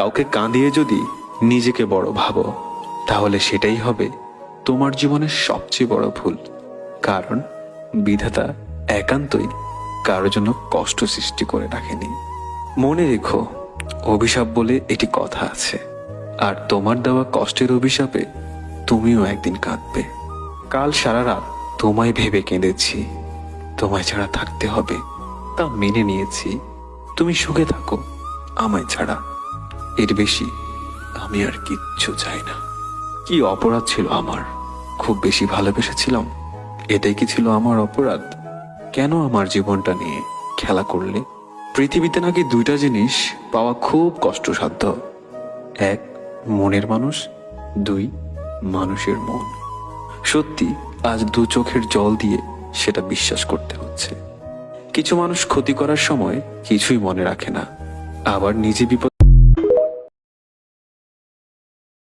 কাউকে কাঁদিয়ে যদি নিজেকে বড় ভাবো, তাহলে সেটাই হবে তোমার জীবনের সবচেয়ে বড় ভুল। কারণ বিধাতা একান্তই কারোর জন্য কষ্ট সৃষ্টি করে রাখেনি। মনে রেখো, অভিশাপ বলে এটি কথা আছে, আর তোমার দেওয়া কষ্টের অভিশাপে তুমিও একদিন কাঁদবে। কাল সারা রাত তোমায় ভেবে কেঁদেছি, তোমায় ছাড়া থাকতে হবে তা মেনে নিয়েছি। তুমি সুখে থাকো আমায় ছাড়া, এর বেশি আমি আর কিচ্ছু চাই না। কি অপরাধ ছিল আমার? খুব বেশি ভালোবেসেছিলাম, এটাই কি ছিল আমার অপরাধ? কেন আমার জীবনটা নিয়ে খেলা করলে? পৃথিবীতে নাকি দুইটা জিনিস পাওয়া খুব কষ্টসাধ্য, এক মনের মানুষ, দুই মানুষের মন। সত্যি আজ দু চোখের জল দিয়ে সেটা বিশ্বাস করতে হচ্ছে। কিছু মানুষ ক্ষতি করার সময় কিছুই মনে রাখে না, আবার নিজে বিপদ